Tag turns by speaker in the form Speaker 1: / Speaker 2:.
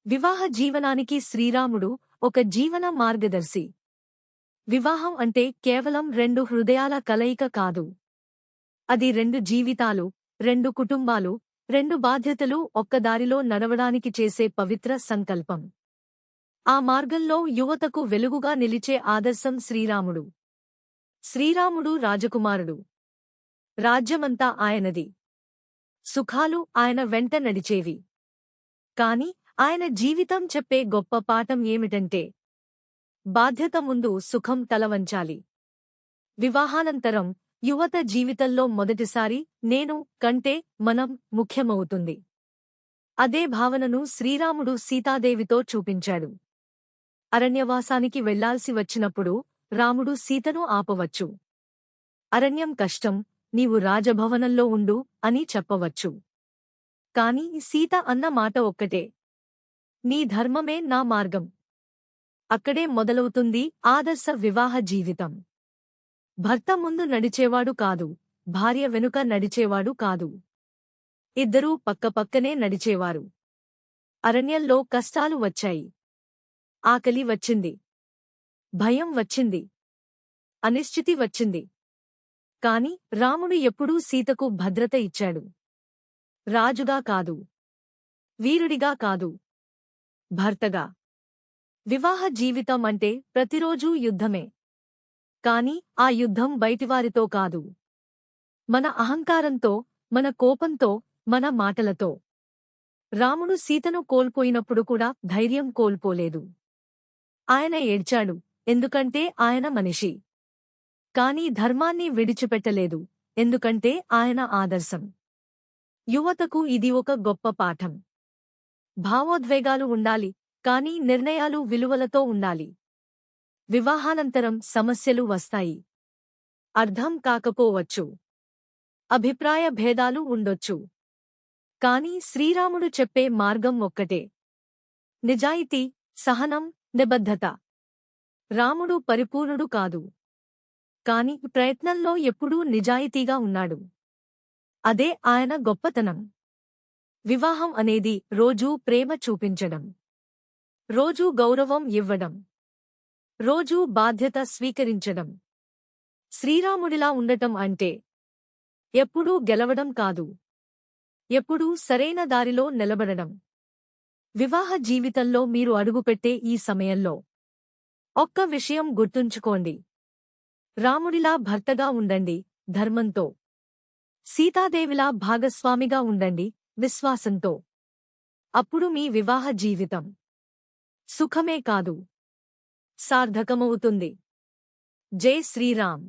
Speaker 1: వివాహ జీవనానికి శ్రీరాముడు ఒక జీవన మార్గదర్శి. వివాహం అంటే కేవలం రెండు హృదయాల కలయిక కాదు. అది రెండు జీవితాలు, రెండు కుటుంబాలు, రెండు బాధ్యతలు ఒక్కదారిలో నడవడానికి చేసే పవిత్ర సంకల్పం. ఆ మార్గంలో యువతకు వెలుగుగా నిలిచే ఆదర్శం శ్రీరాముడు. శ్రీరాముడు రాజకుమారుడు. రాజ్యమంతా ఆయనది. సుఖాలు ఆయన వెంట నడిచేవి. కాని ఆయన జీవితం చెప్పే గొప్ప పాఠం ఏమిటంటే, బాధ్యత ముందు సుఖం తలవంచాలి. వివాహానంతరం యువత జీవితంలో మొదటిసారి నేను కంటే మనం ముఖ్యమవుతుంది. అదే భావనను శ్రీరాముడు సీతాదేవితో చూపించాడు. అరణ్యవాసానికి వెళ్లాల్సి వచ్చినప్పుడు రాముడు సీతను ఆపవచ్చు. అరణ్యం కష్టం, నీవు రాజభవనంలో ఉండు అని చెప్పవచ్చు. కాని సీత అన్న మాట ఒక్కటే, నీ ధర్మమే నా మార్గం. అక్కడే మొదలవుతుంది ఆదర్శ వివాహ జీవితం. భర్త ముందు నడిచేవాడు కాదు, భార్య వెనుక నడిచేవాడు కాదు. ఇద్దరూ పక్కపక్కనే నడిచేవారు. అరణ్యంలో కష్టాలు వచ్చాయి. ఆకలి వచ్చింది. భయం వచ్చింది. అనిశ్చితి వచ్చింది. కాని రాముడు ఎప్పుడూ సీతకు భద్రత ఇచ్చాడు. రాజుగా కాదు, వీరుడిగా కాదు, భర్తగా. వివాహ జీవితం అంటే ప్రతిరోజూ యుద్ధమే. కాని ఆ యుద్ధం బయటివారితో కాదు, మన అహంకారంతో, మన కోపంతో, మన మాటలతో. రాముడు సీతను కోల్పోయినప్పుడు కూడా ధైర్యం కోల్పోలేదు. ఆయన ఏడ్చాడు, ఎందుకంటే ఆయన మనిషి. కాని ధర్మాన్ని విడిచిపెట్టలేదు, ఎందుకంటే ఆయన ఆదర్శం. యువతకు ఇది ఒక గొప్ప పాఠం. భావోద్వేగాలు ఉండాలి, కాని నిర్ణయాలు విలువలతో ఉండాలి. వివాహానంతరం సమస్యలు వస్తాయి. అర్థం కాకపోవచ్చు. అభిప్రాయ భేదాలు ఉండొచ్చు. కాని శ్రీరాముడు చెప్పే మార్గం ఒక్కటే, నిజాయితీ, సహనం, నిబద్ధత. రాముడు పరిపూర్ణుడు కాదు, కాని ప్రయత్నంలో ఎప్పుడూ నిజాయితీగా ఉన్నాడు. అదే ఆయన గొప్పతనం. వివాహం అనేది రోజూ ప్రేమ చూపించడం, రోజూ గౌరవం ఇవ్వడం, రోజూ బాధ్యత స్వీకరించడం. శ్రీరాముడిలా ఉండటం అంటే ఎప్పుడూ గెలవడం కాదు, ఎప్పుడూ సరైన దారిలో నిలబడడం. వివాహ జీవితంలో మీరు అడుగుపెట్టే ఈ సమయంలో ఒక్క విషయం గుర్తుంచుకోండి, రాముడిలా భర్తగా ఉండండి, ధర్మంతో. సీతాదేవిలా భాగస్వామిగా ఉండండి, విశ్వాసంతో. అప్పుడు మీ వివాహ జీవితం సుఖమే కాదు, సార్థకమవుతుంది. జై శ్రీరామ్.